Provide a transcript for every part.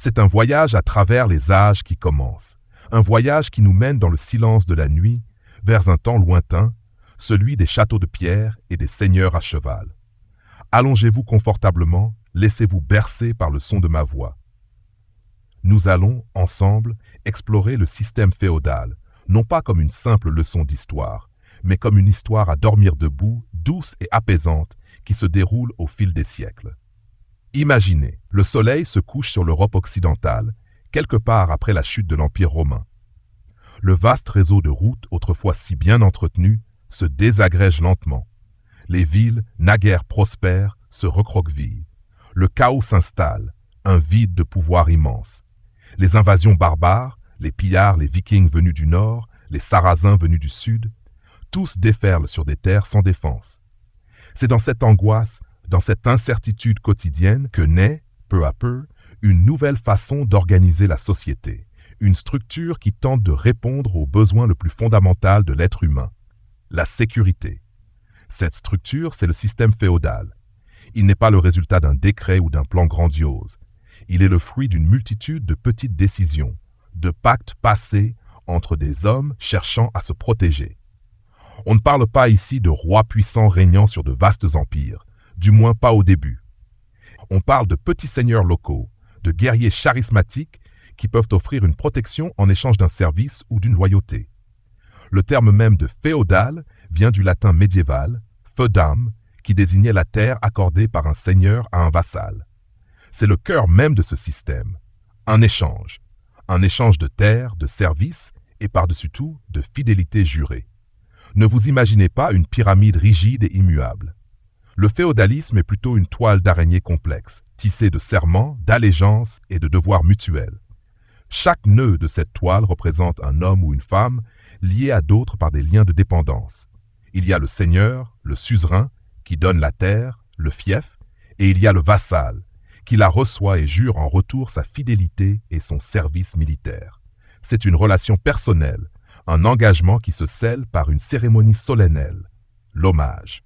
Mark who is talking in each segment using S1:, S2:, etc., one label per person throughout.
S1: C'est un voyage à travers les âges qui commence, un voyage qui nous mène dans le silence de la nuit, vers un temps lointain, celui des châteaux de pierre et des seigneurs à cheval. Allongez-vous confortablement, laissez-vous bercer par le son de ma voix. Nous allons, ensemble, explorer le système féodal, non pas comme une simple leçon d'histoire, mais comme une histoire à dormir debout, douce et apaisante, qui se déroule au fil des siècles. Imaginez, le soleil se couche sur l'Europe occidentale, quelque part après la chute de l'Empire romain. Le vaste réseau de routes, autrefois si bien entretenu, se désagrège lentement. Les villes, naguère prospères, se recroquevillent. Le chaos s'installe, un vide de pouvoir immense. Les invasions barbares, les pillards, les vikings venus du nord, les sarrasins venus du sud, tous déferlent sur des terres sans défense. C'est dans cette angoisse, dans cette incertitude quotidienne que naît, peu à peu, une nouvelle façon d'organiser la société, une structure qui tente de répondre aux besoins le plus fondamental de l'être humain, la sécurité. Cette structure, c'est le système féodal. Il n'est pas le résultat d'un décret ou d'un plan grandiose. Il est le fruit d'une multitude de petites décisions, de pactes passés entre des hommes cherchant à se protéger. On ne parle pas ici de rois puissants régnant sur de vastes empires, du moins pas au début. On parle de petits seigneurs locaux, de guerriers charismatiques qui peuvent offrir une protection en échange d'un service ou d'une loyauté. Le terme même de féodal vient du latin médiéval, feudam, qui désignait la terre accordée par un seigneur à un vassal. C'est le cœur même de ce système, un échange de terre, de services et par-dessus tout de fidélité jurée. Ne vous imaginez pas une pyramide rigide et immuable. Le féodalisme est plutôt une toile d'araignée complexe, tissée de serments, d'allégeances et de devoirs mutuels. Chaque nœud de cette toile représente un homme ou une femme liés à d'autres par des liens de dépendance. Il y a le seigneur, le suzerain, qui donne la terre, le fief, et il y a le vassal, qui la reçoit et jure en retour sa fidélité et son service militaire. C'est une relation personnelle, un engagement qui se scelle par une cérémonie solennelle, l'hommage.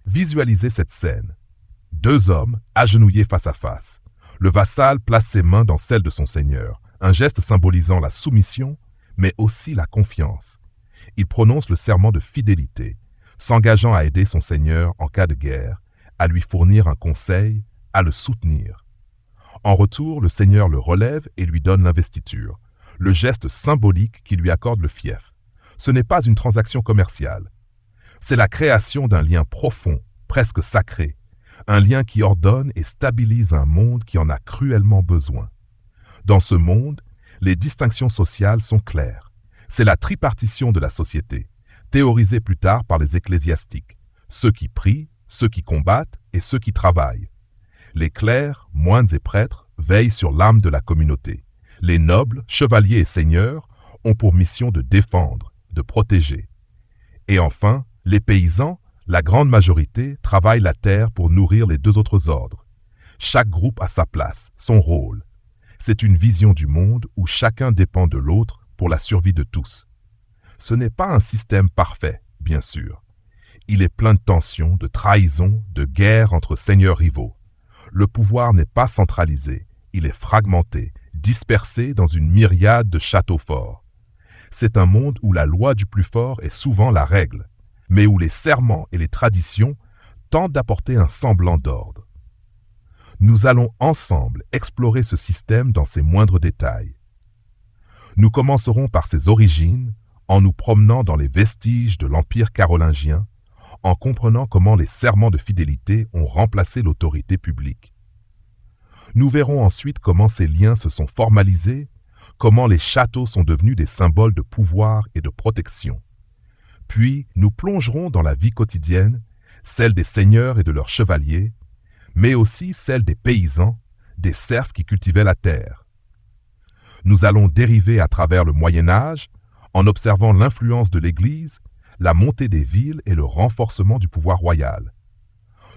S1: Visualisez cette scène. Deux hommes agenouillés face à face. Le vassal place ses mains dans celles de son seigneur, un geste symbolisant la soumission, mais aussi la confiance. Il prononce le serment de fidélité, s'engageant à aider son seigneur en cas de guerre, à lui fournir un conseil, à le soutenir. En retour, le seigneur le relève et lui donne l'investiture, le geste symbolique qui lui accorde le fief. Ce n'est pas une transaction commerciale. C'est la création d'un lien profond, presque sacré, un lien qui ordonne et stabilise un monde qui en a cruellement besoin. Dans ce monde, les distinctions sociales sont claires. C'est la tripartition de la société, théorisée plus tard par les ecclésiastiques, ceux qui prient, ceux qui combattent et ceux qui travaillent. Les clercs, moines et prêtres veillent sur l'âme de la communauté. Les nobles, chevaliers et seigneurs ont pour mission de défendre, de protéger. Et enfin, les paysans, la grande majorité, travaillent la terre pour nourrir les deux autres ordres. Chaque groupe a sa place, son rôle. C'est une vision du monde où chacun dépend de l'autre pour la survie de tous. Ce n'est pas un système parfait, bien sûr. Il est plein de tensions, de trahisons, de guerres entre seigneurs rivaux. Le pouvoir n'est pas centralisé, il est fragmenté, dispersé dans une myriade de châteaux forts. C'est un monde où la loi du plus fort est souvent la règle, mais où les serments et les traditions tentent d'apporter un semblant d'ordre. Nous allons ensemble explorer ce système dans ses moindres détails. Nous commencerons par ses origines, en nous promenant dans les vestiges de l'Empire carolingien, en comprenant comment les serments de fidélité ont remplacé l'autorité publique. Nous verrons ensuite comment ces liens se sont formalisés, comment les châteaux sont devenus des symboles de pouvoir et de protection. Puis, nous plongerons dans la vie quotidienne, celle des seigneurs et de leurs chevaliers, mais aussi celle des paysans, des serfs qui cultivaient la terre. Nous allons dériver à travers le Moyen-Âge, en observant l'influence de l'Église, la montée des villes et le renforcement du pouvoir royal.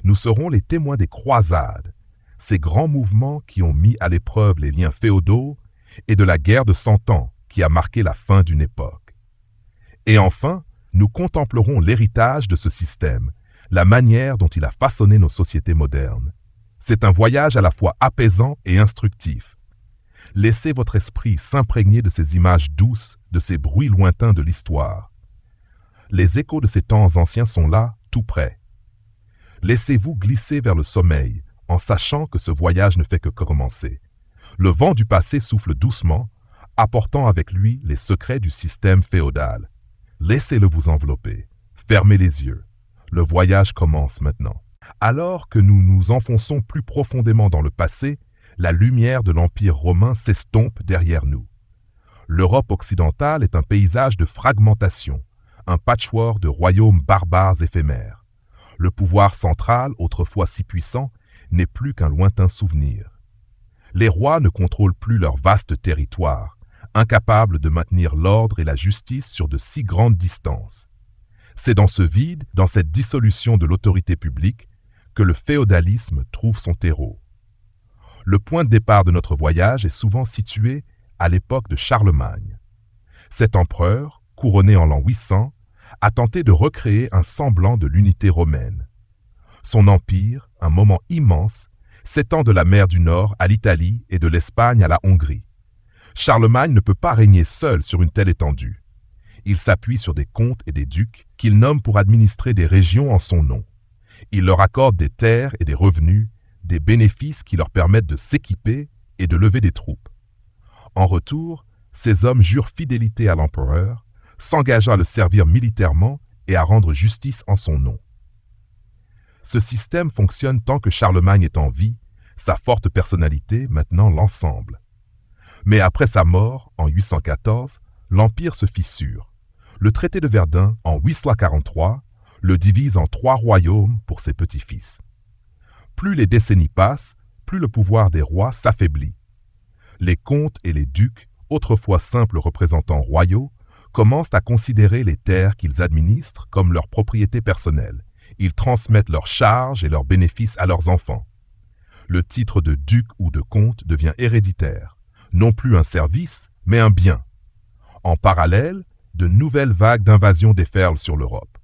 S1: Nous serons les témoins des croisades, ces grands mouvements qui ont mis à l'épreuve les liens féodaux et de la guerre de 100 ans qui a marqué la fin d'une époque. Et enfin, nous contemplerons l'héritage de ce système, la manière dont il a façonné nos sociétés modernes. C'est un voyage à la fois apaisant et instructif. Laissez votre esprit s'imprégner de ces images douces, de ces bruits lointains de l'histoire. Les échos de ces temps anciens sont là, tout près. Laissez-vous glisser vers le sommeil, en sachant que ce voyage ne fait que commencer. Le vent du passé souffle doucement, apportant avec lui les secrets du système féodal. Laissez-le vous envelopper. Fermez les yeux. Le voyage commence maintenant. Alors que nous nous enfonçons plus profondément dans le passé, la lumière de l'Empire romain s'estompe derrière nous. L'Europe occidentale est un paysage de fragmentation, un patchwork de royaumes barbares éphémères. Le pouvoir central, autrefois si puissant, n'est plus qu'un lointain souvenir. Les rois ne contrôlent plus leur vaste territoire, incapables de maintenir l'ordre et la justice sur de si grandes distances. C'est dans ce vide, dans cette dissolution de l'autorité publique, que le féodalisme trouve son terreau. Le point de départ de notre voyage est souvent situé à l'époque de Charlemagne. Cet empereur, couronné en l'an 800, a tenté de recréer un semblant de l'unité romaine. Son empire, un moment immense, s'étend de la mer du Nord à l'Italie et de l'Espagne à la Hongrie. Charlemagne ne peut pas régner seul sur une telle étendue. Il s'appuie sur des comtes et des ducs qu'il nomme pour administrer des régions en son nom. Il leur accorde des terres et des revenus, des bénéfices qui leur permettent de s'équiper et de lever des troupes. En retour, ces hommes jurent fidélité à l'empereur, s'engageant à le servir militairement et à rendre justice en son nom. Ce système fonctionne tant que Charlemagne est en vie, sa forte personnalité maintenant l'ensemble. Mais après sa mort, en 814, l'Empire se fissure. Le traité de Verdun, en 843, le divise en 3 royaumes pour ses petits-fils. Plus les décennies passent, plus le pouvoir des rois s'affaiblit. Les comtes et les ducs, autrefois simples représentants royaux, commencent à considérer les terres qu'ils administrent comme leur propriété personnelle. Ils transmettent leurs charges et leurs bénéfices à leurs enfants. Le titre de duc ou de comte devient héréditaire, non plus un service, mais un bien. En parallèle, de nouvelles vagues d'invasion déferlent sur l'Europe.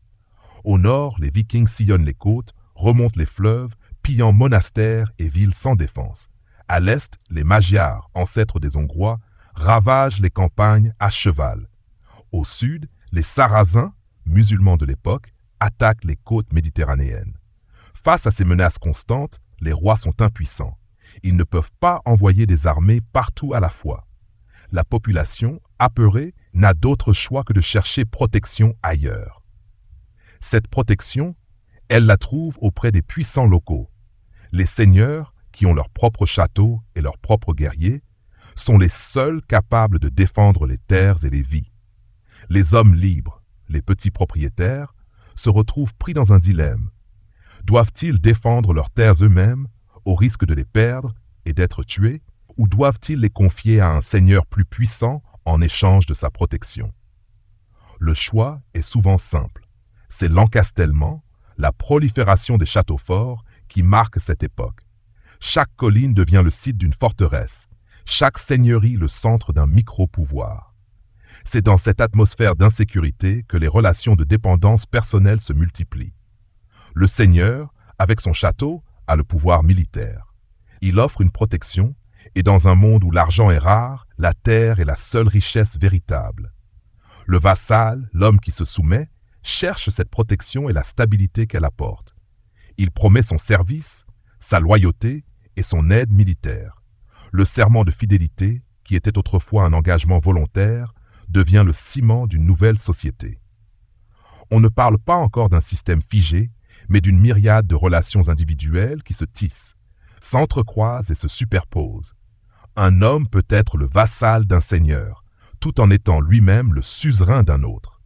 S1: Au nord, les Vikings sillonnent les côtes, remontent les fleuves, pillant monastères et villes sans défense. À l'est, les Magyars, ancêtres des Hongrois, ravagent les campagnes à cheval. Au sud, les Sarrasins, musulmans de l'époque, attaquent les côtes méditerranéennes. Face à ces menaces constantes, les rois sont impuissants. Ils ne peuvent pas envoyer des armées partout à la fois. La population, apeurée, n'a d'autre choix que de chercher protection ailleurs. Cette protection, elle la trouve auprès des puissants locaux. Les seigneurs, qui ont leurs propres châteaux et leurs propres guerriers, sont les seuls capables de défendre les terres et les vies. Les hommes libres, les petits propriétaires, se retrouvent pris dans un dilemme. Doivent-ils défendre leurs terres eux-mêmes, au risque de les perdre et d'être tués, ou doivent-ils les confier à un seigneur plus puissant en échange de sa protection? Le choix est souvent simple. C'est l'encastellement, la prolifération des châteaux forts qui marque cette époque. Chaque colline devient le site d'une forteresse, chaque seigneurie le centre d'un micro-pouvoir. C'est dans cette atmosphère d'insécurité que les relations de dépendance personnelle se multiplient. Le seigneur, avec son château, a le pouvoir militaire. Il offre une protection, et dans un monde où l'argent est rare, la terre est la seule richesse véritable. Le vassal, l'homme qui se soumet, cherche cette protection et la stabilité qu'elle apporte. Il promet son service, sa loyauté et son aide militaire. Le serment de fidélité, qui était autrefois un engagement volontaire, devient le ciment d'une nouvelle société. On ne parle pas encore d'un système figé, mais d'une myriade de relations individuelles qui se tissent, s'entrecroisent et se superposent. Un homme peut être le vassal d'un seigneur, tout en étant lui-même le suzerain d'un autre.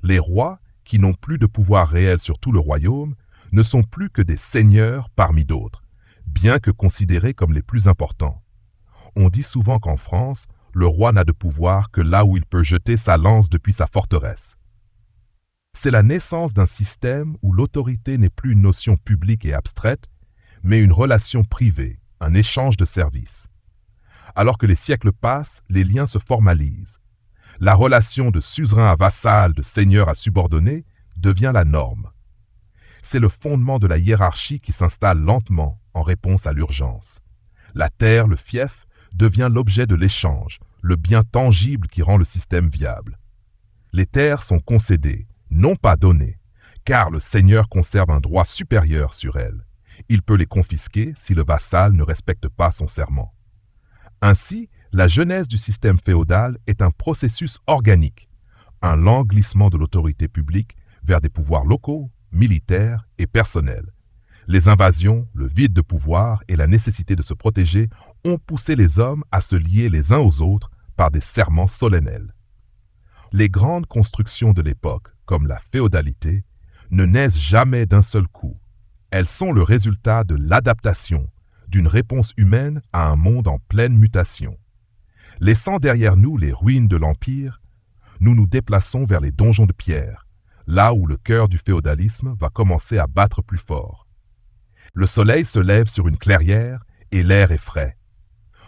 S1: Les rois, qui n'ont plus de pouvoir réel sur tout le royaume, ne sont plus que des seigneurs parmi d'autres, bien que considérés comme les plus importants. On dit souvent qu'en France, le roi n'a de pouvoir que là où il peut jeter sa lance depuis sa forteresse. C'est la naissance d'un système où l'autorité n'est plus une notion publique et abstraite, mais une relation privée, un échange de services. Alors que les siècles passent, les liens se formalisent. La relation de suzerain à vassal, de seigneur à subordonné, devient la norme. C'est le fondement de la hiérarchie qui s'installe lentement en réponse à l'urgence. La terre, le fief, devient l'objet de l'échange, le bien tangible qui rend le système viable. Les terres sont concédées, non pas données, car le seigneur conserve un droit supérieur sur elles. Il peut les confisquer si le vassal ne respecte pas son serment. Ainsi, la genèse du système féodal est un processus organique, un lent glissement de l'autorité publique vers des pouvoirs locaux, militaires et personnels. Les invasions, le vide de pouvoir et la nécessité de se protéger ont poussé les hommes à se lier les uns aux autres par des serments solennels. Les grandes constructions de l'époque, comme la féodalité, ne naissent jamais d'un seul coup. Elles sont le résultat de l'adaptation, d'une réponse humaine à un monde en pleine mutation. Laissant derrière nous les ruines de l'Empire, nous nous déplaçons vers les donjons de pierre, là où le cœur du féodalisme va commencer à battre plus fort. Le soleil se lève sur une clairière et l'air est frais.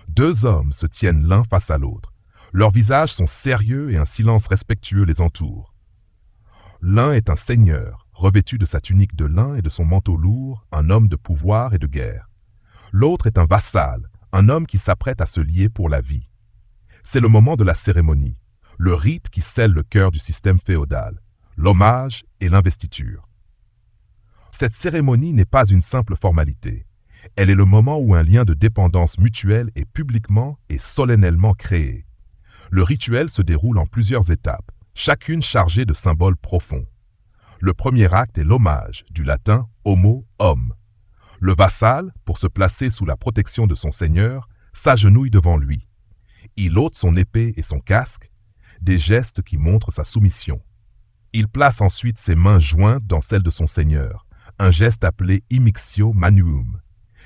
S1: Deux hommes se tiennent l'un face à l'autre. Leurs visages sont sérieux et un silence respectueux les entoure. L'un est un seigneur, revêtu de sa tunique de lin et de son manteau lourd, un homme de pouvoir et de guerre. L'autre est un vassal, un homme qui s'apprête à se lier pour la vie. C'est le moment de la cérémonie, le rite qui scelle le cœur du système féodal, l'hommage et l'investiture. Cette cérémonie n'est pas une simple formalité. Elle est le moment où un lien de dépendance mutuelle est publiquement et solennellement créé. Le rituel se déroule en plusieurs étapes, chacune chargée de symboles profonds. Le premier acte est l'hommage, du latin homo, homme. Le vassal, pour se placer sous la protection de son seigneur, s'agenouille devant lui. Il ôte son épée et son casque, des gestes qui montrent sa soumission. Il place ensuite ses mains jointes dans celles de son seigneur, un geste appelé immixio manuum.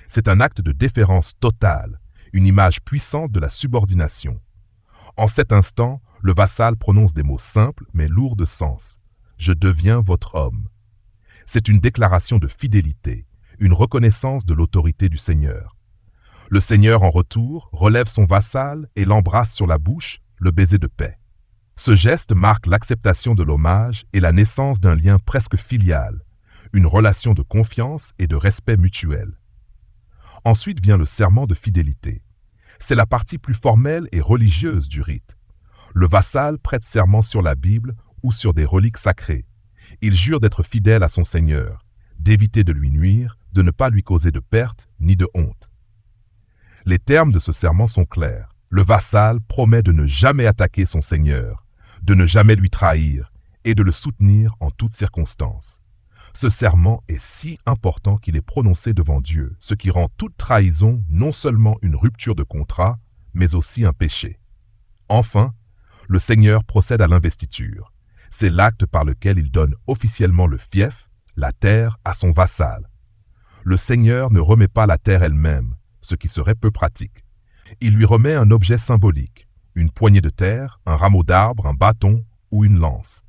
S1: C'est un acte de déférence totale, une image puissante de la subordination. En cet instant, le vassal prononce des mots simples mais lourds de sens. « Je deviens votre homme ». C'est une déclaration de fidélité, une reconnaissance de l'autorité du Seigneur. Le Seigneur, en retour, relève son vassal et l'embrasse sur la bouche, le baiser de paix. Ce geste marque l'acceptation de l'hommage et la naissance d'un lien presque filial, une relation de confiance et de respect mutuel. Ensuite vient le serment de fidélité. C'est la partie plus formelle et religieuse du rite. Le vassal prête serment sur la Bible ou sur des reliques sacrées. Il jure d'être fidèle à son Seigneur, d'éviter de lui nuire, de ne pas lui causer de perte ni de honte. Les termes de ce serment sont clairs. Le vassal promet de ne jamais attaquer son Seigneur, de ne jamais lui trahir et de le soutenir en toutes circonstances. Ce serment est si important qu'il est prononcé devant Dieu, ce qui rend toute trahison non seulement une rupture de contrat, mais aussi un péché. Enfin, le Seigneur procède à l'investiture. C'est l'acte par lequel il donne officiellement le fief, la terre, à son vassal. Le Seigneur ne remet pas la terre elle-même, ce qui serait peu pratique. Il lui remet un objet symbolique, une poignée de terre, un rameau d'arbre, un bâton ou une lance.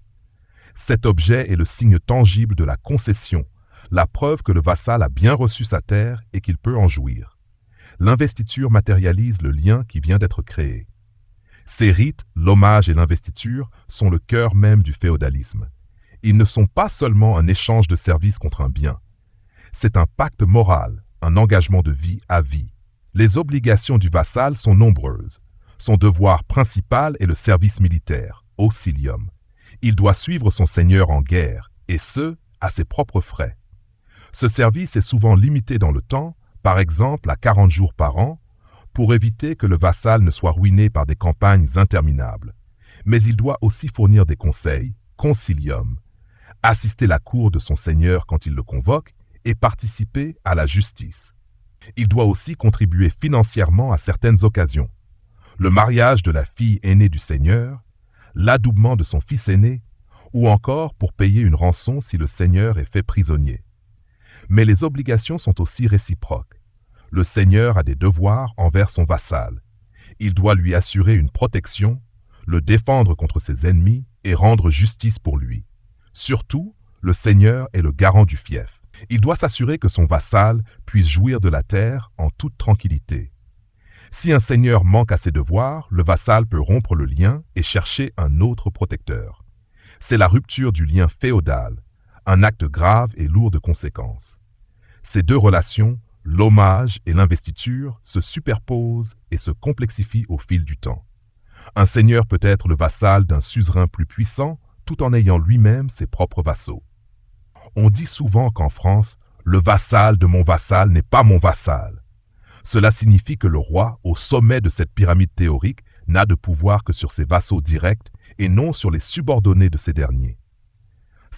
S1: Cet objet est le signe tangible de la concession, la preuve que le vassal a bien reçu sa terre et qu'il peut en jouir. L'investiture matérialise le lien qui vient d'être créé. Ces rites, l'hommage et l'investiture, sont le cœur même du féodalisme. Ils ne sont pas seulement un échange de services contre un bien. C'est un pacte moral, un engagement de vie à vie. Les obligations du vassal sont nombreuses. Son devoir principal est le service militaire, auxilium. Il doit suivre son seigneur en guerre, et ce, à ses propres frais. Ce service est souvent limité dans le temps, par exemple à 40 jours par an, pour éviter que le vassal ne soit ruiné par des campagnes interminables. Mais il doit aussi fournir des conseils, concilium, assister la cour de son seigneur quand il le convoque et participer à la justice. Il doit aussi contribuer financièrement à certaines occasions. Le mariage de la fille aînée du seigneur, l'adoubement de son fils aîné, ou encore pour payer une rançon si le seigneur est fait prisonnier. Mais les obligations sont aussi réciproques. Le seigneur a des devoirs envers son vassal. Il doit lui assurer une protection, le défendre contre ses ennemis et rendre justice pour lui. Surtout, le seigneur est le garant du fief. Il doit s'assurer que son vassal puisse jouir de la terre en toute tranquillité. Si un seigneur manque à ses devoirs, le vassal peut rompre le lien et chercher un autre protecteur. C'est la rupture du lien féodal, un acte grave et lourd de conséquences. Ces deux relations, l'hommage et l'investiture se superposent et se complexifient au fil du temps. Un seigneur peut être le vassal d'un suzerain plus puissant tout en ayant lui-même ses propres vassaux. On dit souvent qu'en France, le vassal de mon vassal n'est pas mon vassal. Cela signifie que le roi, au sommet de cette pyramide théorique, n'a de pouvoir que sur ses vassaux directs et non sur les subordonnés de ces derniers.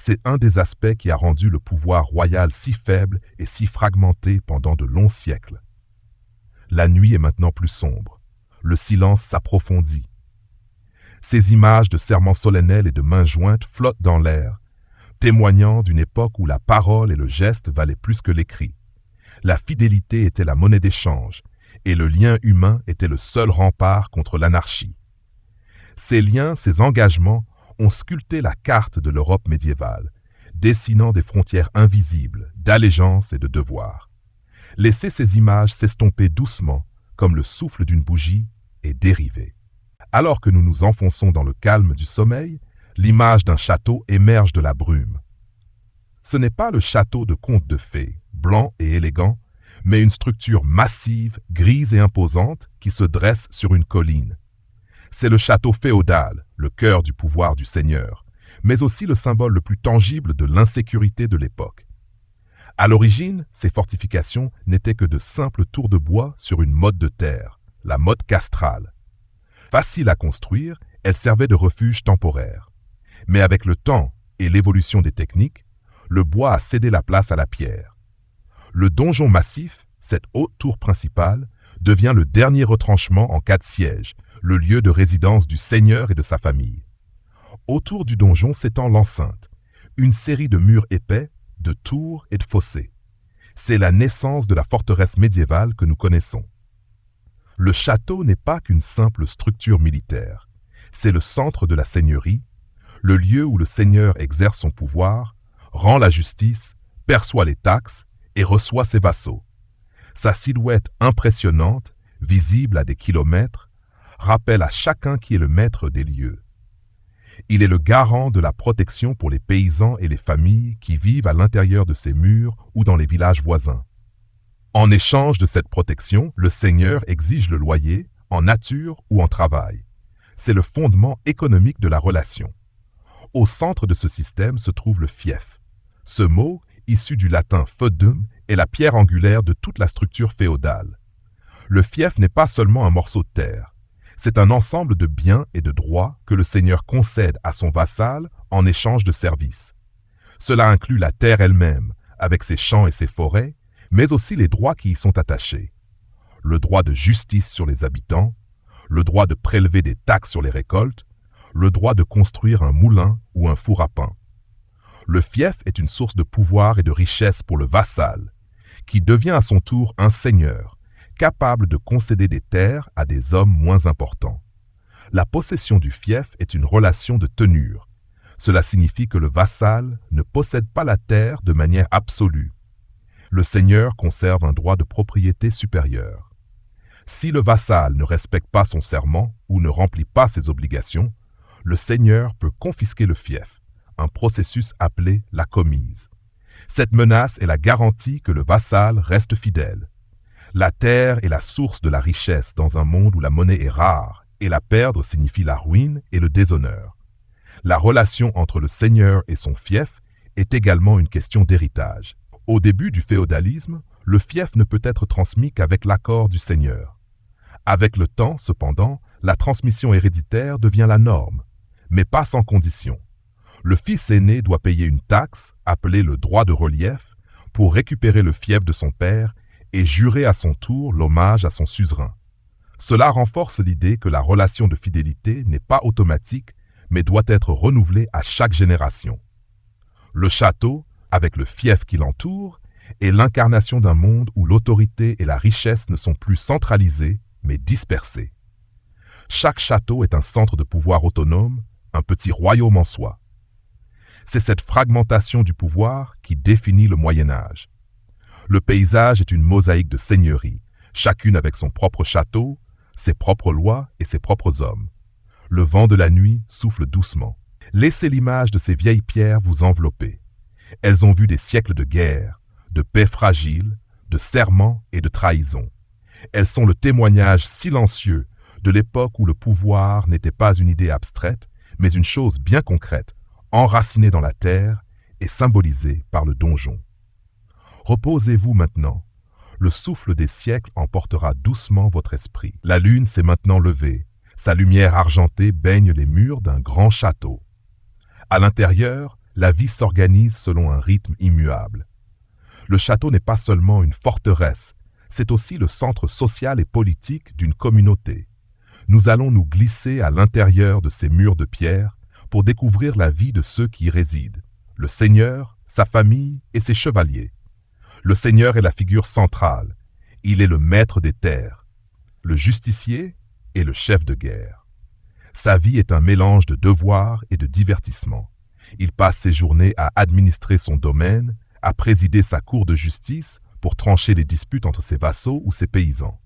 S1: C'est un des aspects qui a rendu le pouvoir royal si faible et si fragmenté pendant de longs siècles. La nuit est maintenant plus sombre. Le silence s'approfondit. Ces images de serments solennels et de mains jointes flottent dans l'air, témoignant d'une époque où la parole et le geste valaient plus que l'écrit. La fidélité était la monnaie d'échange, et le lien humain était le seul rempart contre l'anarchie. Ces liens, ces engagements, ont sculpté la carte de l'Europe médiévale, dessinant des frontières invisibles d'allégeance et de devoir. Laissez ces images s'estomper doucement, comme le souffle d'une bougie, et dériver. Alors que nous nous enfonçons dans le calme du sommeil, l'image d'un château émerge de la brume. Ce n'est pas le château de conte de fées, blanc et élégant, mais une structure massive, grise et imposante qui se dresse sur une colline. C'est le château féodal, le cœur du pouvoir du seigneur, mais aussi le symbole le plus tangible de l'insécurité de l'époque. À l'origine, ces fortifications n'étaient que de simples tours de bois sur une motte de terre, la motte castrale. Facile à construire, elles servaient de refuge temporaire. Mais avec le temps et l'évolution des techniques, le bois a cédé la place à la pierre. Le donjon massif, cette haute tour principale, devient le dernier retranchement en cas de siège, le lieu de résidence du seigneur et de sa famille. Autour du donjon s'étend l'enceinte, une série de murs épais, de tours et de fossés. C'est la naissance de la forteresse médiévale que nous connaissons. Le château n'est pas qu'une simple structure militaire. C'est le centre de la seigneurie, le lieu où le seigneur exerce son pouvoir, rend la justice, perçoit les taxes et reçoit ses vassaux. Sa silhouette impressionnante, visible à des kilomètres, rappelle à chacun qui est le maître des lieux. Il est le garant de la protection pour les paysans et les familles qui vivent à l'intérieur de ces murs ou dans les villages voisins. En échange de cette protection, le seigneur exige le loyer, en nature ou en travail. C'est le fondement économique de la relation. Au centre de ce système se trouve le fief. Ce mot, issu du latin feudum, est la pierre angulaire de toute la structure féodale. Le fief n'est pas seulement un morceau de terre. C'est un ensemble de biens et de droits que le seigneur concède à son vassal en échange de services. Cela inclut la terre elle-même, avec ses champs et ses forêts, mais aussi les droits qui y sont attachés. Le droit de justice sur les habitants, le droit de prélever des taxes sur les récoltes, le droit de construire un moulin ou un four à pain. Le fief est une source de pouvoir et de richesse pour le vassal, qui devient à son tour un seigneur, capable de concéder des terres à des hommes moins importants. La possession du fief est une relation de tenure. Cela signifie que le vassal ne possède pas la terre de manière absolue. Le seigneur conserve un droit de propriété supérieur. Si le vassal ne respecte pas son serment ou ne remplit pas ses obligations, le seigneur peut confisquer le fief, un processus appelé la commise. Cette menace est la garantie que le vassal reste fidèle. La terre est la source de la richesse dans un monde où la monnaie est rare, et la perdre signifie la ruine et le déshonneur. La relation entre le seigneur et son fief est également une question d'héritage. Au début du féodalisme, le fief ne peut être transmis qu'avec l'accord du seigneur. Avec le temps, cependant, la transmission héréditaire devient la norme, mais pas sans condition. Le fils aîné doit payer une taxe, appelée le droit de relief, pour récupérer le fief de son père et jurer à son tour l'hommage à son suzerain. Cela renforce l'idée que la relation de fidélité n'est pas automatique, mais doit être renouvelée à chaque génération. Le château, avec le fief qui l'entoure, est l'incarnation d'un monde où l'autorité et la richesse ne sont plus centralisées, mais dispersées. Chaque château est un centre de pouvoir autonome, un petit royaume en soi. C'est cette fragmentation du pouvoir qui définit le Moyen Âge. Le paysage est une mosaïque de seigneuries, chacune avec son propre château, ses propres lois et ses propres hommes. Le vent de la nuit souffle doucement. Laissez l'image de ces vieilles pierres vous envelopper. Elles ont vu des siècles de guerre, de paix fragile, de serments et de trahisons. Elles sont le témoignage silencieux de l'époque où le pouvoir n'était pas une idée abstraite, mais une chose bien concrète, enracinée dans la terre et symbolisée par le donjon. Reposez-vous maintenant. Le souffle des siècles emportera doucement votre esprit. La lune s'est maintenant levée. Sa lumière argentée baigne les murs d'un grand château. À l'intérieur, la vie s'organise selon un rythme immuable. Le château n'est pas seulement une forteresse, c'est aussi le centre social et politique d'une communauté. Nous allons nous glisser à l'intérieur de ces murs de pierre pour découvrir la vie de ceux qui y résident, le seigneur, sa famille et ses chevaliers. Le seigneur est la figure centrale. Il est le maître des terres, le justicier et le chef de guerre. Sa vie est un mélange de devoirs et de divertissement. Il passe ses journées à administrer son domaine, à présider sa cour de justice pour trancher les disputes entre ses vassaux ou ses paysans.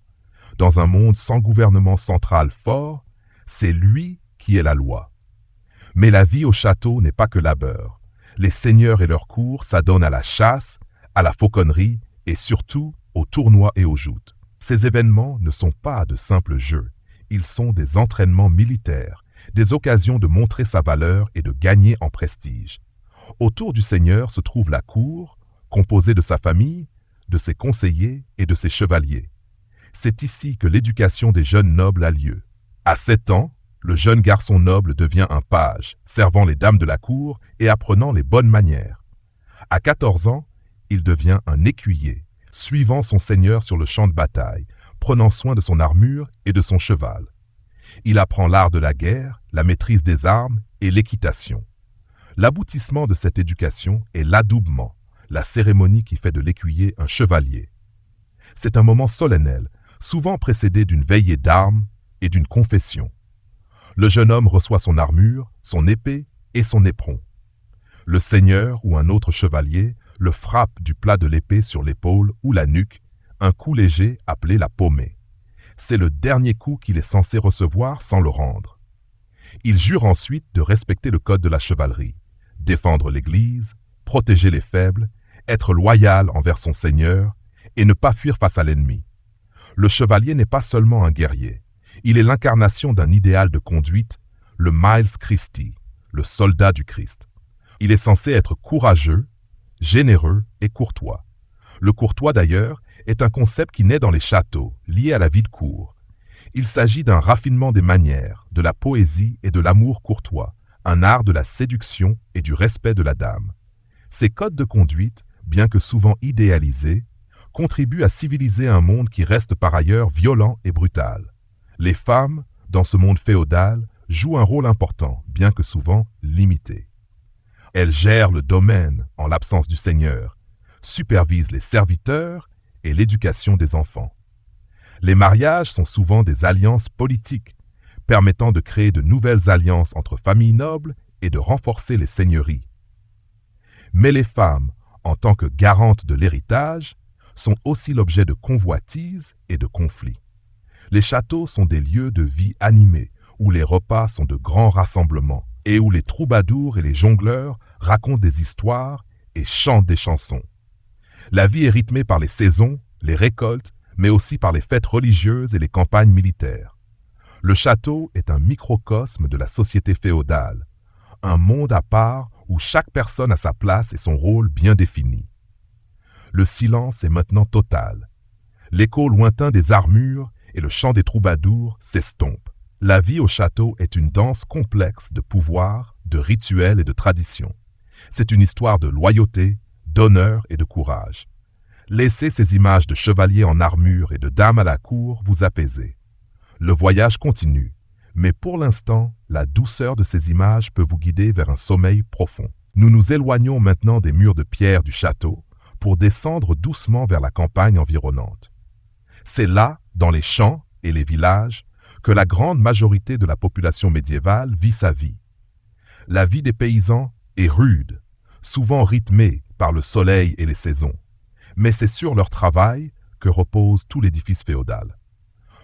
S1: Dans un monde sans gouvernement central fort, c'est lui qui est la loi. Mais la vie au château n'est pas que labeur. Les seigneurs et leurs cours s'adonnent à la chasse, à la fauconnerie et surtout aux tournois et aux joutes. Ces événements ne sont pas de simples jeux. Ils sont des entraînements militaires, des occasions de montrer sa valeur et de gagner en prestige. Autour du seigneur se trouve la cour, composée de sa famille, de ses conseillers et de ses chevaliers. C'est ici que l'éducation des jeunes nobles a lieu. À 7 ans, le jeune garçon noble devient un page, servant les dames de la cour et apprenant les bonnes manières. À 14 ans, il devient un écuyer, suivant son seigneur sur le champ de bataille, prenant soin de son armure et de son cheval. Il apprend l'art de la guerre, la maîtrise des armes et l'équitation. L'aboutissement de cette éducation est l'adoubement, la cérémonie qui fait de l'écuyer un chevalier. C'est un moment solennel, souvent précédé d'une veillée d'armes et d'une confession. Le jeune homme reçoit son armure, son épée et son éperon. Le seigneur ou un autre chevalier le frappe du plat de l'épée sur l'épaule ou la nuque, un coup léger appelé la paumée. C'est le dernier coup qu'il est censé recevoir sans le rendre. Il jure ensuite de respecter le code de la chevalerie, défendre l'Église, protéger les faibles, être loyal envers son seigneur et ne pas fuir face à l'ennemi. Le chevalier n'est pas seulement un guerrier, il est l'incarnation d'un idéal de conduite, le Miles Christi, le soldat du Christ. Il est censé être courageux, généreux et courtois. Le courtois d'ailleurs est un concept qui naît dans les châteaux, lié à la vie de cour. Il s'agit d'un raffinement des manières, de la poésie et de l'amour courtois, un art de la séduction et du respect de la dame. Ces codes de conduite, bien que souvent idéalisés, contribuent à civiliser un monde qui reste par ailleurs violent et brutal. Les femmes, dans ce monde féodal, jouent un rôle important, bien que souvent limité. Elles gèrent le domaine en l'absence du seigneur, supervisent les serviteurs et l'éducation des enfants. Les mariages sont souvent des alliances politiques, permettant de créer de nouvelles alliances entre familles nobles et de renforcer les seigneuries. Mais les femmes, en tant que garantes de l'héritage, sont aussi l'objet de convoitises et de conflits. Les châteaux sont des lieux de vie animés, où les repas sont de grands rassemblements, et où les troubadours et les jongleurs racontent des histoires et chantent des chansons. La vie est rythmée par les saisons, les récoltes, mais aussi par les fêtes religieuses et les campagnes militaires. Le château est un microcosme de la société féodale, un monde à part où chaque personne a sa place et son rôle bien défini. Le silence est maintenant total. L'écho lointain des armures et le chant des troubadours s'estompent. La vie au château est une danse complexe de pouvoir, de rituels et de traditions. C'est une histoire de loyauté, d'honneur et de courage. Laissez ces images de chevaliers en armure et de dames à la cour vous apaiser. Le voyage continue, mais pour l'instant, la douceur de ces images peut vous guider vers un sommeil profond. Nous nous éloignons maintenant des murs de pierre du château pour descendre doucement vers la campagne environnante. C'est là, dans les champs et les villages, que la grande majorité de la population médiévale vit sa vie. La vie des paysans est rude, souvent rythmée par le soleil et les saisons, mais c'est sur leur travail que repose tout l'édifice féodal.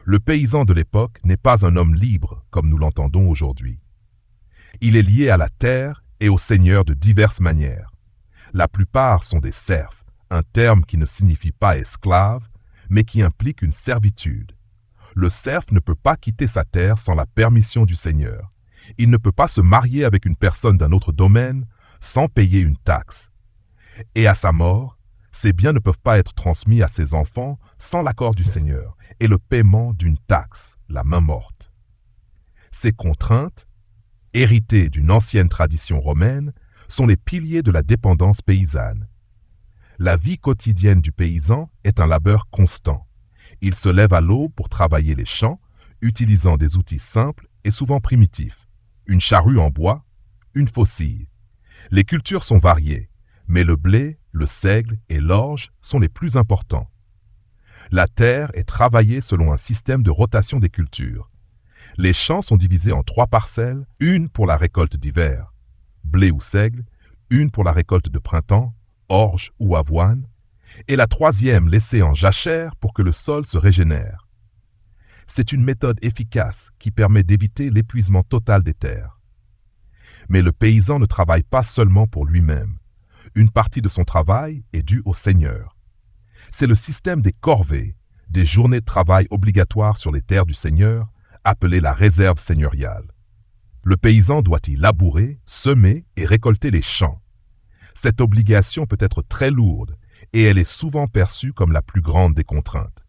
S1: Le paysan de l'époque n'est pas un homme libre comme nous l'entendons aujourd'hui. Il est lié à la terre et au seigneur de diverses manières. La plupart sont des serfs, un terme qui ne signifie pas esclave, mais qui implique une servitude. Le serf ne peut pas quitter sa terre sans la permission du seigneur. Il ne peut pas se marier avec une personne d'un autre domaine sans payer une taxe. Et à sa mort, ses biens ne peuvent pas être transmis à ses enfants sans l'accord du seigneur et le paiement d'une taxe, la main morte. Ces contraintes, héritées d'une ancienne tradition romaine, sont les piliers de la dépendance paysanne. La vie quotidienne du paysan est un labeur constant. Il se lève à l'aube pour travailler les champs, utilisant des outils simples et souvent primitifs. Une charrue en bois, une faucille. Les cultures sont variées, mais le blé, le seigle et l'orge sont les plus importants. La terre est travaillée selon un système de rotation des cultures. Les champs sont divisés en 3 parcelles, une pour la récolte d'hiver, blé ou seigle, une pour la récolte de printemps, orge ou avoine, et la 3e laissée en jachère pour que le sol se régénère. C'est une méthode efficace qui permet d'éviter l'épuisement total des terres. Mais le paysan ne travaille pas seulement pour lui-même. Une partie de son travail est due au seigneur. C'est le système des corvées, des journées de travail obligatoires sur les terres du seigneur, appelé la réserve seigneuriale. Le paysan doit y labourer, semer et récolter les champs. Cette obligation peut être très lourde et elle est souvent perçue comme la plus grande des contraintes.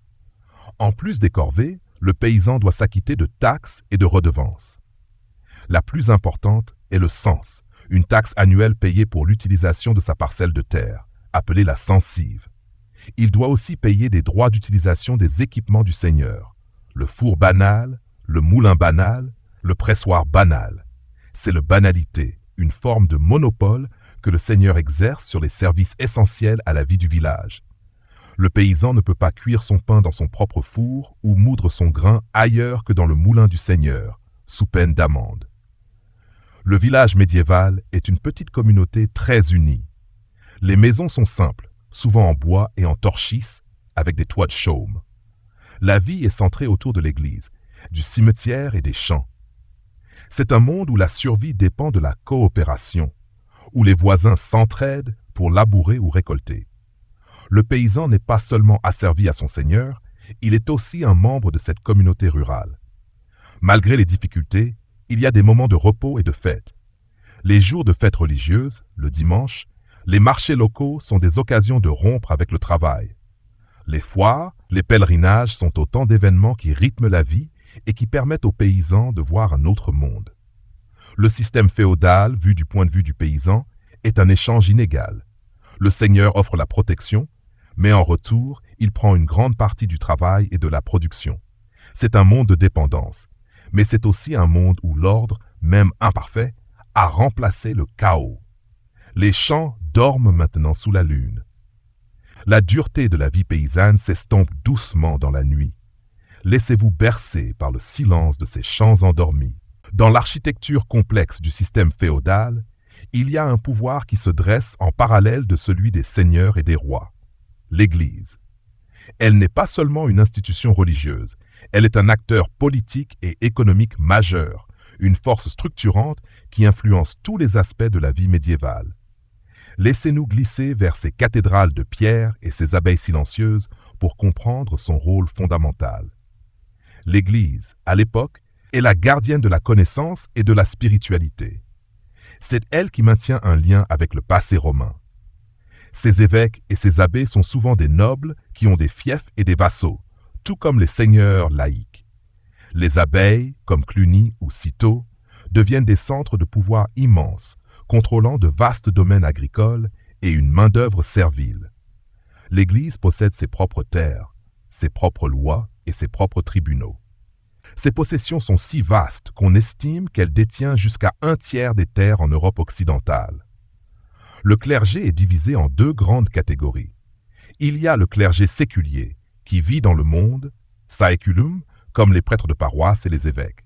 S1: En plus des corvées, le paysan doit s'acquitter de taxes et de redevances. La plus importante est le cens, une taxe annuelle payée pour l'utilisation de sa parcelle de terre, appelée la censive. Il doit aussi payer des droits d'utilisation des équipements du seigneur, le four banal, le moulin banal, le pressoir banal. C'est le banalité, une forme de monopole que le seigneur exerce sur les services essentiels à la vie du village. Le paysan ne peut pas cuire son pain dans son propre four ou moudre son grain ailleurs que dans le moulin du seigneur, sous peine d'amende. Le village médiéval est une petite communauté très unie. Les maisons sont simples, souvent en bois et en torchis, avec des toits de chaume. La vie est centrée autour de l'église, du cimetière et des champs. C'est un monde où la survie dépend de la coopération, où les voisins s'entraident pour labourer ou récolter. Le paysan n'est pas seulement asservi à son seigneur, il est aussi un membre de cette communauté rurale. Malgré les difficultés, il y a des moments de repos et de fête. Les jours de fêtes religieuses, le dimanche, les marchés locaux sont des occasions de rompre avec le travail. Les foires, les pèlerinages sont autant d'événements qui rythment la vie et qui permettent aux paysans de voir un autre monde. Le système féodal, vu du point de vue du paysan, est un échange inégal. Le seigneur offre la protection, mais en retour, il prend une grande partie du travail et de la production. C'est un monde de dépendance, mais c'est aussi un monde où l'ordre, même imparfait, a remplacé le chaos. Les champs dorment maintenant sous la lune. La dureté de la vie paysanne s'estompe doucement dans la nuit. Laissez-vous bercer par le silence de ces champs endormis. Dans l'architecture complexe du système féodal, il y a un pouvoir qui se dresse en parallèle de celui des seigneurs et des rois, l'Église. Elle n'est pas seulement une institution religieuse, elle est un acteur politique et économique majeur, une force structurante qui influence tous les aspects de la vie médiévale. Laissez-nous glisser vers ces cathédrales de pierre et ces abeilles silencieuses pour comprendre son rôle fondamental. L'Église, à l'époque, est la gardienne de la connaissance et de la spiritualité. C'est elle qui maintient un lien avec le passé romain. Ces évêques et ces abbés sont souvent des nobles qui ont des fiefs et des vassaux, tout comme les seigneurs laïcs. Les abbayes, comme Cluny ou Cîteaux, deviennent des centres de pouvoir immenses, contrôlant de vastes domaines agricoles et une main-d'œuvre servile. L'Église possède ses propres terres, ses propres lois et ses propres tribunaux. Ses possessions sont si vastes qu'on estime qu'elle détient jusqu'à 1/3 des terres en Europe occidentale. Le clergé est divisé en 2 grandes catégories. Il y a le clergé séculier, qui vit dans le monde, saeculum, comme les prêtres de paroisse et les évêques.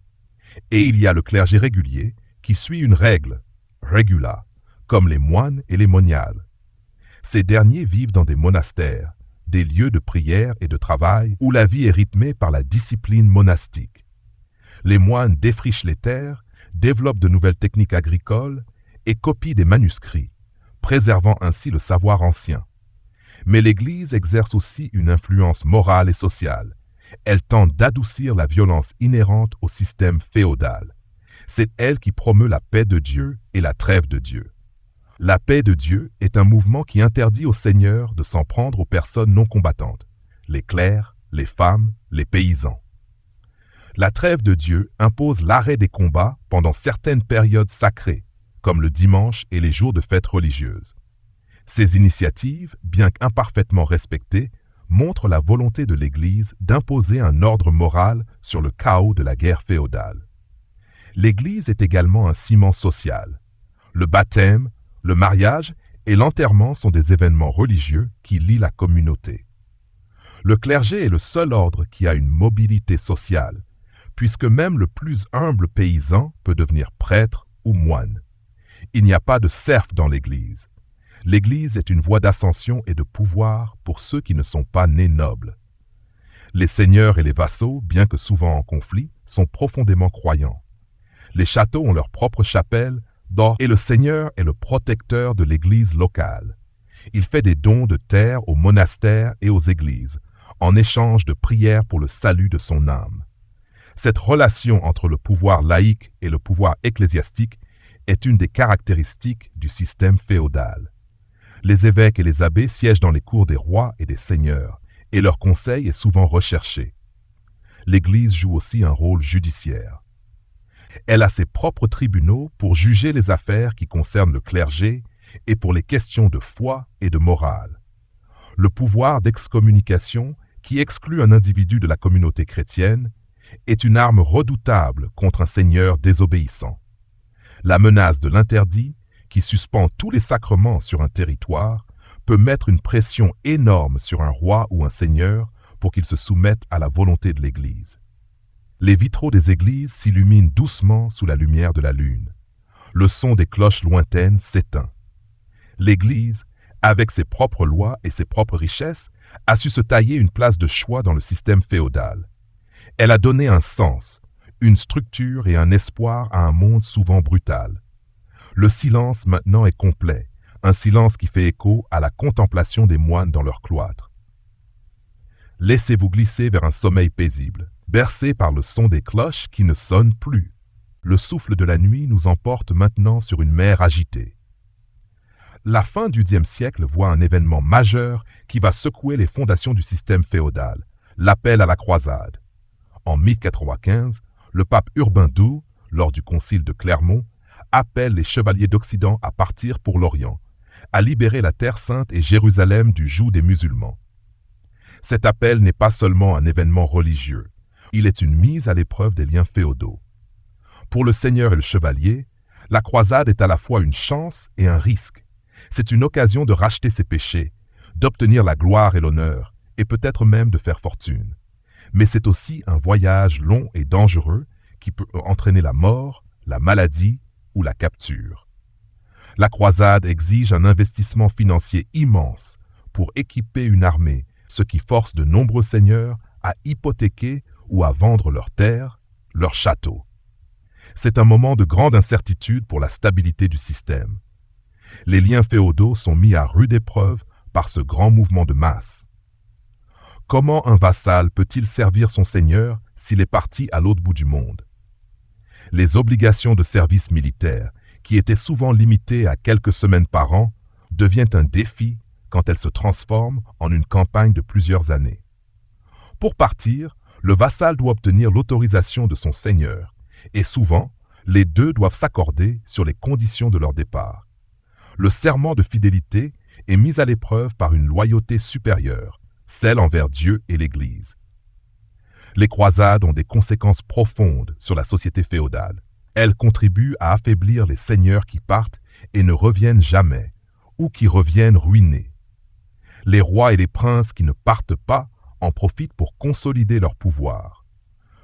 S1: Et il y a le clergé régulier, qui suit une règle, regula, comme les moines et les moniales. Ces derniers vivent dans des monastères, des lieux de prière et de travail où la vie est rythmée par la discipline monastique. Les moines défrichent les terres, développent de nouvelles techniques agricoles et copient des manuscrits, préservant ainsi le savoir ancien. Mais l'Église exerce aussi une influence morale et sociale. Elle tente d'adoucir la violence inhérente au système féodal. C'est elle qui promeut la paix de Dieu et la trêve de Dieu. La paix de Dieu est un mouvement qui interdit au Seigneur de s'en prendre aux personnes non combattantes, les clercs, les femmes, les paysans. La trêve de Dieu impose l'arrêt des combats pendant certaines périodes sacrées, comme le dimanche et les jours de fêtes religieuses. Ces initiatives, bien qu'imparfaitement respectées, montrent la volonté de l'Église d'imposer un ordre moral sur le chaos de la guerre féodale. L'Église est également un ciment social. Le baptême, le mariage et l'enterrement sont des événements religieux qui lient la communauté. Le clergé est le seul ordre qui a une mobilité sociale, puisque même le plus humble paysan peut devenir prêtre ou moine. Il n'y a pas de serf dans l'Église. L'Église est une voie d'ascension et de pouvoir pour ceux qui ne sont pas nés nobles. Les seigneurs et les vassaux, bien que souvent en conflit, sont profondément croyants. Les châteaux ont leur propre chapelle d'or et le seigneur est le protecteur de l'Église locale. Il fait des dons de terre aux monastères et aux églises, en échange de prières pour le salut de son âme. Cette relation entre le pouvoir laïque et le pouvoir ecclésiastique est une des caractéristiques du système féodal. Les évêques et les abbés siègent dans les cours des rois et des seigneurs, et leur conseil est souvent recherché. L'Église joue aussi un rôle judiciaire. Elle a ses propres tribunaux pour juger les affaires qui concernent le clergé et pour les questions de foi et de morale. Le pouvoir d'excommunication, qui exclut un individu de la communauté chrétienne, est une arme redoutable contre un seigneur désobéissant. La menace de l'interdit, qui suspend tous les sacrements sur un territoire, peut mettre une pression énorme sur un roi ou un seigneur pour qu'il se soumette à la volonté de l'Église. Les vitraux des églises s'illuminent doucement sous la lumière de la lune. Le son des cloches lointaines s'éteint. L'Église, avec ses propres lois et ses propres richesses, a su se tailler une place de choix dans le système féodal. Elle a donné un sens, une structure et un espoir à un monde souvent brutal. Le silence maintenant est complet, un silence qui fait écho à la contemplation des moines dans leur cloître. Laissez-vous glisser vers un sommeil paisible, bercé par le son des cloches qui ne sonnent plus. Le souffle de la nuit nous emporte maintenant sur une mer agitée. La fin du Xe siècle voit un événement majeur qui va secouer les fondations du système féodal, l'appel à la croisade. En 1095, le pape Urbain II, lors du concile de Clermont, appelle les chevaliers d'Occident à partir pour l'Orient, à libérer la Terre Sainte et Jérusalem du joug des musulmans. Cet appel n'est pas seulement un événement religieux, il est une mise à l'épreuve des liens féodaux. Pour le seigneur et le chevalier, la croisade est à la fois une chance et un risque. C'est une occasion de racheter ses péchés, d'obtenir la gloire et l'honneur, et peut-être même de faire fortune. Mais c'est aussi un voyage long et dangereux qui peut entraîner la mort, la maladie ou la capture. La croisade exige un investissement financier immense pour équiper une armée, ce qui force de nombreux seigneurs à hypothéquer ou à vendre leurs terres, leurs châteaux. C'est un moment de grande incertitude pour la stabilité du système. Les liens féodaux sont mis à rude épreuve par ce grand mouvement de masse. Comment un vassal peut-il servir son seigneur s'il est parti à l'autre bout du monde? Les obligations de service militaire, qui étaient souvent limitées à quelques semaines par an, deviennent un défi quand elles se transforment en une campagne de plusieurs années. Pour partir, le vassal doit obtenir l'autorisation de son seigneur, et souvent, les deux doivent s'accorder sur les conditions de leur départ. Le serment de fidélité est mis à l'épreuve par une loyauté supérieure, celle envers Dieu et l'Église. Les croisades ont des conséquences profondes sur la société féodale. Elles contribuent à affaiblir les seigneurs qui partent et ne reviennent jamais, ou qui reviennent ruinés. Les rois et les princes qui ne partent pas en profitent pour consolider leur pouvoir.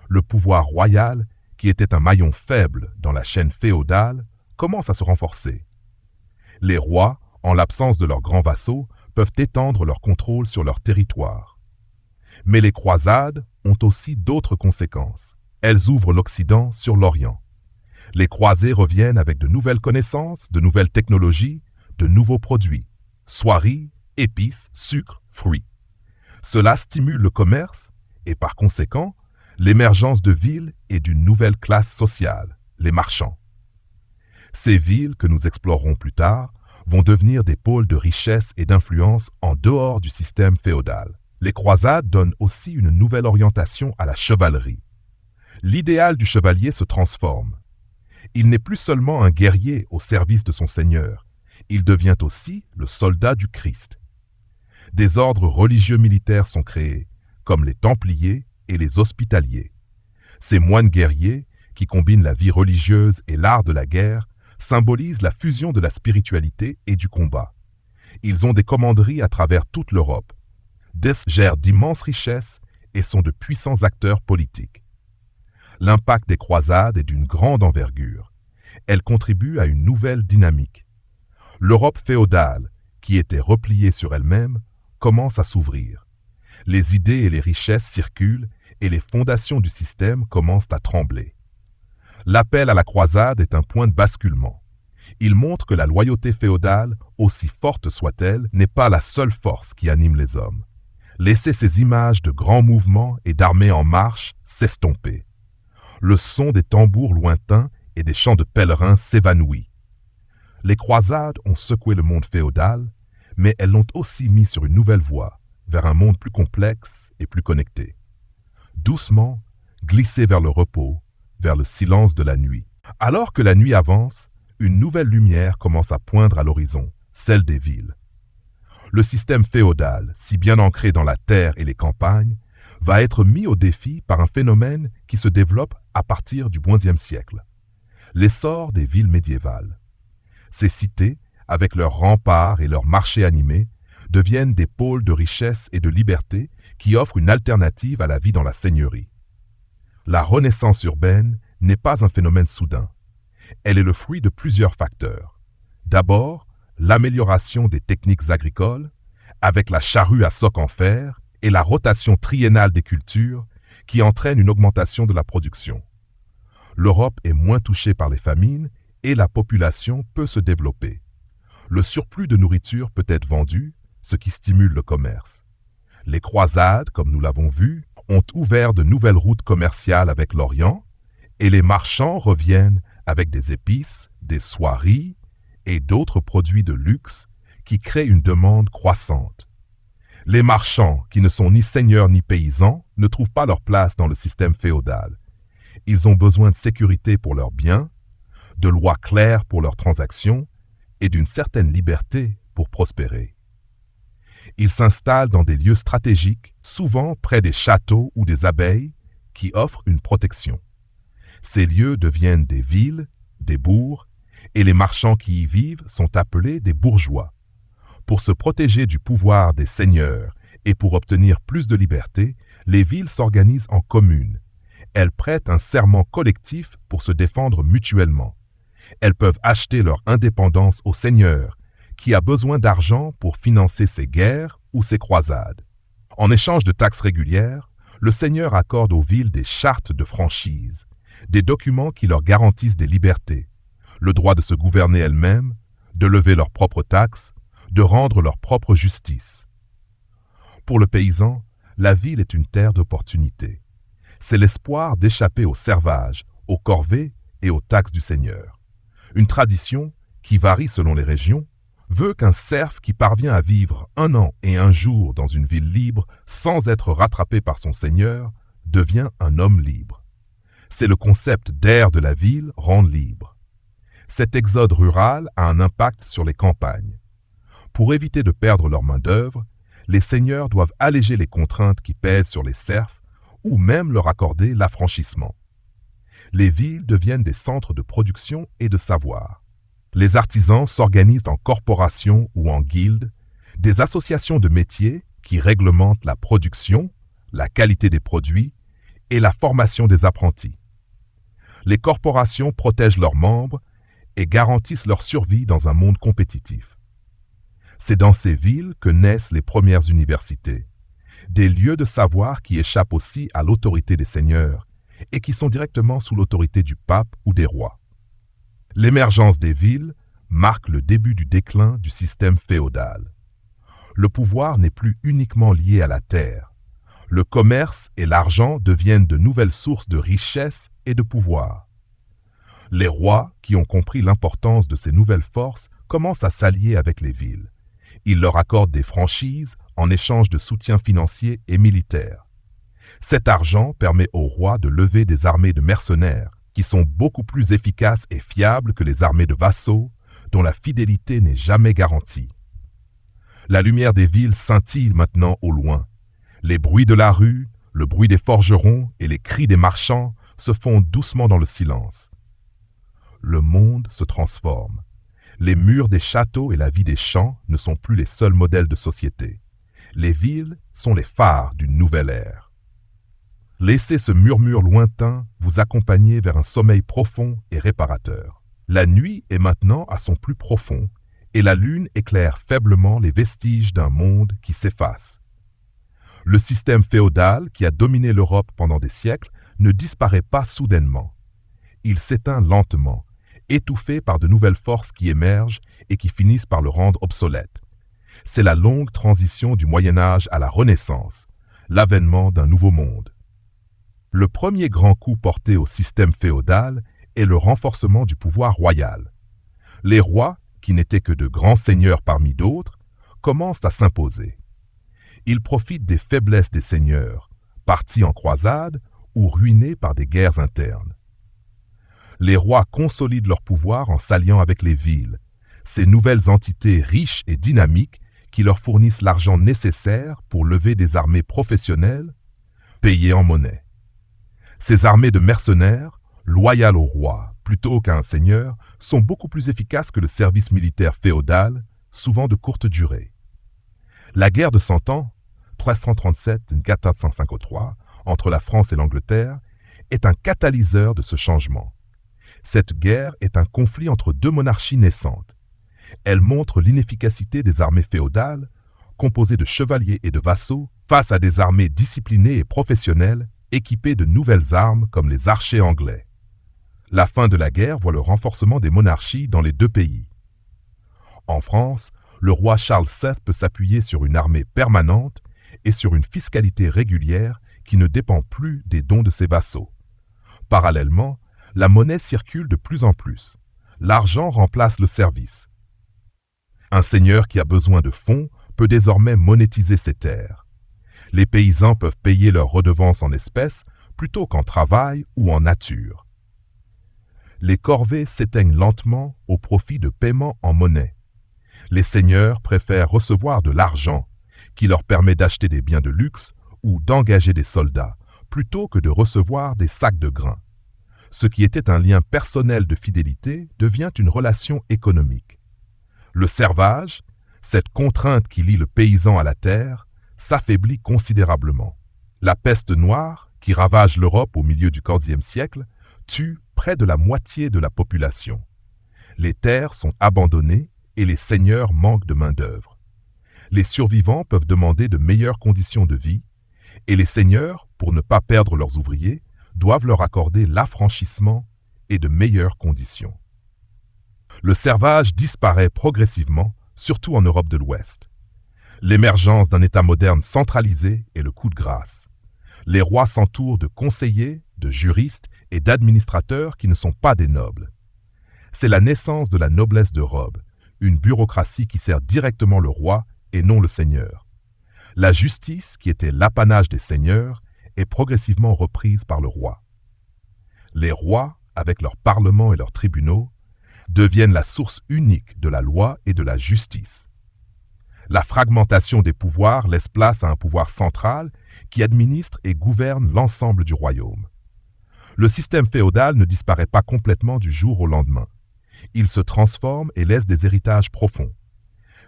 S1: Le pouvoir royal, qui était un maillon faible dans la chaîne féodale, commence à se renforcer. Les rois, en l'absence de leurs grands vassaux, peuvent étendre leur contrôle sur leur territoire. Mais les croisades ont aussi d'autres conséquences. Elles ouvrent l'Occident sur l'Orient. Les croisés reviennent avec de nouvelles connaissances, de nouvelles technologies, de nouveaux produits, soieries épices, sucre, fruits. Cela stimule le commerce et par conséquent l'émergence de villes et d'une nouvelle classe sociale, les marchands. Ces villes, que nous explorerons plus tard, vont devenir des pôles de richesse et d'influence en dehors du système féodal. Les croisades donnent aussi une nouvelle orientation à la chevalerie. L'idéal du chevalier se transforme. Il n'est plus seulement un guerrier au service de son seigneur, il devient aussi le soldat du Christ. Des ordres religieux militaires sont créés, comme les Templiers et les Hospitaliers. Ces moines guerriers, qui combinent la vie religieuse et l'art de la guerre, symbolisent la fusion de la spiritualité et du combat. Ils ont des commanderies à travers toute l'Europe, gèrent d'immenses richesses et sont de puissants acteurs politiques. L'impact des croisades est d'une grande envergure. Elles contribuent à une nouvelle dynamique. L'Europe féodale, qui était repliée sur elle-même, commence à s'ouvrir. Les idées et les richesses circulent et les fondations du système commencent à trembler. L'appel à la croisade est un point de basculement. Il montre que la loyauté féodale, aussi forte soit-elle, n'est pas la seule force qui anime les hommes. Laissez ces images de grands mouvements et d'armées en marche s'estomper. Le son des tambours lointains et des chants de pèlerins s'évanouit. Les croisades ont secoué le monde féodal, mais elles l'ont aussi mis sur une nouvelle voie, vers un monde plus complexe et plus connecté. Doucement, glissez vers le repos, vers le silence de la nuit. Alors que la nuit avance, une nouvelle lumière commence à poindre à l'horizon, celle des villes. Le système féodal, si bien ancré dans la terre et les campagnes, va être mis au défi par un phénomène qui se développe à partir du XIe siècle. L'essor des villes médiévales. Ces cités, avec leurs remparts et leurs marchés animés, deviennent des pôles de richesse et de liberté qui offrent une alternative à la vie dans la seigneurie. La renaissance urbaine n'est pas un phénomène soudain. Elle est le fruit de plusieurs facteurs. D'abord, l'amélioration des techniques agricoles, avec la charrue à soc en fer et la rotation triennale des cultures qui entraîne une augmentation de la production. L'Europe est moins touchée par les famines et la population peut se développer. Le surplus de nourriture peut être vendu, ce qui stimule le commerce. Les croisades, comme nous l'avons vu, ont ouvert de nouvelles routes commerciales avec l'Orient et les marchands reviennent avec des épices, des soieries et d'autres produits de luxe qui créent une demande croissante. Les marchands, qui ne sont ni seigneurs ni paysans, ne trouvent pas leur place dans le système féodal. Ils ont besoin de sécurité pour leurs biens, de lois claires pour leurs transactions et d'une certaine liberté pour prospérer. Ils s'installent dans des lieux stratégiques, souvent près des châteaux ou des abbayes, qui offrent une protection. Ces lieux deviennent des villes, des bourgs, et les marchands qui y vivent sont appelés des bourgeois. Pour se protéger du pouvoir des seigneurs et pour obtenir plus de liberté, les villes s'organisent en communes. Elles prêtent un serment collectif pour se défendre mutuellement. Elles peuvent acheter leur indépendance au seigneur, qui a besoin d'argent pour financer ses guerres ou ses croisades. En échange de taxes régulières, le seigneur accorde aux villes des chartes de franchise, des documents qui leur garantissent des libertés, le droit de se gouverner elles-mêmes, de lever leurs propres taxes, de rendre leur propre justice. Pour le paysan, la ville est une terre d'opportunités. C'est l'espoir d'échapper au servage, aux corvées et aux taxes du seigneur. Une tradition, qui varie selon les régions, veut qu'un serf qui parvient à vivre 1 an et 1 jour dans une ville libre sans être rattrapé par son seigneur devient un homme libre. C'est le concept d'air de la ville rendre libre. Cet exode rural a un impact sur les campagnes. Pour éviter de perdre leur main-d'œuvre, les seigneurs doivent alléger les contraintes qui pèsent sur les serfs ou même leur accorder l'affranchissement. Les villes deviennent des centres de production et de savoir. Les artisans s'organisent en corporations ou en guildes, des associations de métiers qui réglementent la production, la qualité des produits et la formation des apprentis. Les corporations protègent leurs membres et garantissent leur survie dans un monde compétitif. C'est dans ces villes que naissent les premières universités, des lieux de savoir qui échappent aussi à l'autorité des seigneurs et qui sont directement sous l'autorité du pape ou des rois. L'émergence des villes marque le début du déclin du système féodal. Le pouvoir n'est plus uniquement lié à la terre. Le commerce et l'argent deviennent de nouvelles sources de richesse et de pouvoir. Les rois, qui ont compris l'importance de ces nouvelles forces, commencent à s'allier avec les villes. Ils leur accordent des franchises en échange de soutien financier et militaire. Cet argent permet aux rois de lever des armées de mercenaires qui sont beaucoup plus efficaces et fiables que les armées de vassaux, dont la fidélité n'est jamais garantie. La lumière des villes scintille maintenant au loin. Les bruits de la rue, le bruit des forgerons et les cris des marchands se fondent doucement dans le silence. Le monde se transforme. Les murs des châteaux et la vie des champs ne sont plus les seuls modèles de société. Les villes sont les phares d'une nouvelle ère. Laissez ce murmure lointain vous accompagner vers un sommeil profond et réparateur. La nuit est maintenant à son plus profond et la lune éclaire faiblement les vestiges d'un monde qui s'efface. Le système féodal qui a dominé l'Europe pendant des siècles ne disparaît pas soudainement. Il s'éteint lentement, étouffé par de nouvelles forces qui émergent et qui finissent par le rendre obsolète. C'est la longue transition du Moyen Âge à la Renaissance, l'avènement d'un nouveau monde. Le premier grand coup porté au système féodal est le renforcement du pouvoir royal. Les rois, qui n'étaient que de grands seigneurs parmi d'autres, commencent à s'imposer. Ils profitent des faiblesses des seigneurs, partis en croisade ou ruinés par des guerres internes. Les rois consolident leur pouvoir en s'alliant avec les villes, ces nouvelles entités riches et dynamiques qui leur fournissent l'argent nécessaire pour lever des armées professionnelles, payées en monnaie. Ces armées de mercenaires, loyales au roi plutôt qu'à un seigneur, sont beaucoup plus efficaces que le service militaire féodal, souvent de courte durée. La guerre de Cent Ans, 1337-1453, entre la France et l'Angleterre, est un catalyseur de ce changement. Cette guerre est un conflit entre deux monarchies naissantes. Elle montre l'inefficacité des armées féodales, composées de chevaliers et de vassaux, face à des armées disciplinées et professionnelles, équipées de nouvelles armes comme les archers anglais. La fin de la guerre voit le renforcement des monarchies dans les deux pays. En France, le roi Charles VII peut s'appuyer sur une armée permanente et sur une fiscalité régulière qui ne dépend plus des dons de ses vassaux. Parallèlement, la monnaie circule de plus en plus. L'argent remplace le service. Un seigneur qui a besoin de fonds peut désormais monétiser ses terres. Les paysans peuvent payer leurs redevances en espèces plutôt qu'en travail ou en nature. Les corvées s'éteignent lentement au profit de paiements en monnaie. Les seigneurs préfèrent recevoir de l'argent qui leur permet d'acheter des biens de luxe ou d'engager des soldats plutôt que de recevoir des sacs de grains. Ce qui était un lien personnel de fidélité devient une relation économique. Le servage, cette contrainte qui lie le paysan à la terre, s'affaiblit considérablement. La peste noire, qui ravage l'Europe au milieu du XIVe siècle, tue près de la moitié de la population. Les terres sont abandonnées et les seigneurs manquent de main-d'œuvre. Les survivants peuvent demander de meilleures conditions de vie et les seigneurs, pour ne pas perdre leurs ouvriers, doivent leur accorder l'affranchissement et de meilleures conditions. Le servage disparaît progressivement, surtout en Europe de l'Ouest. L'émergence d'un État moderne centralisé est le coup de grâce. Les rois s'entourent de conseillers, de juristes et d'administrateurs qui ne sont pas des nobles. C'est la naissance de la noblesse de robe, une bureaucratie qui sert directement le roi et non le seigneur. La justice, qui était l'apanage des seigneurs, est progressivement reprise par le roi. Les rois, avec leurs parlements et leurs tribunaux, deviennent la source unique de la loi et de la justice. La fragmentation des pouvoirs laisse place à un pouvoir central qui administre et gouverne l'ensemble du royaume. Le système féodal ne disparaît pas complètement du jour au lendemain. Il se transforme et laisse des héritages profonds.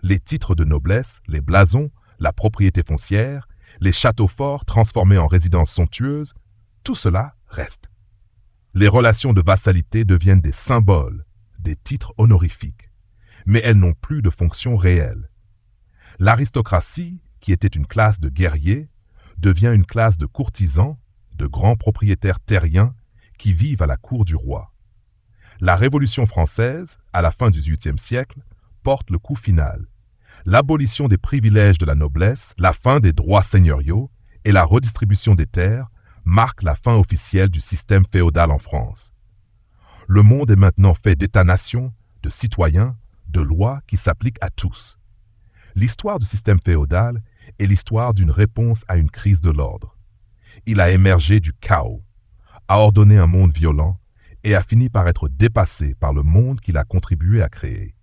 S1: Les titres de noblesse, les blasons, la propriété foncière, les châteaux forts transformés en résidences somptueuses, tout cela reste. Les relations de vassalité deviennent des symboles, des titres honorifiques, mais elles n'ont plus de fonction réelle. L'aristocratie, qui était une classe de guerriers, devient une classe de courtisans, de grands propriétaires terriens qui vivent à la cour du roi. La Révolution française, à la fin du XVIIIe siècle, porte le coup final. l'abolition des privilèges de la noblesse, la fin des droits seigneuriaux et la redistribution des terres marquent la fin officielle du système féodal en France. Le monde est maintenant fait d'États-nations, de citoyens, de lois qui s'appliquent à tous. L'histoire du système féodal est l'histoire d'une réponse à une crise de l'ordre. Il a émergé du chaos, a ordonné un monde violent et a fini par être dépassé par le monde qu'il a contribué à créer.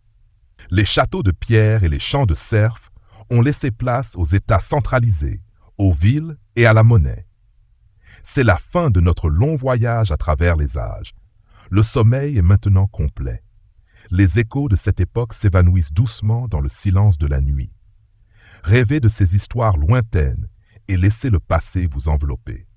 S1: Les châteaux de pierre et les champs de cerf ont laissé place aux États centralisés, aux villes et à la monnaie. C'est la fin de notre long voyage à travers les âges. Le sommeil est maintenant complet. Les échos de cette époque s'évanouissent doucement dans le silence de la nuit. Rêvez de ces histoires lointaines et laissez le passé vous envelopper.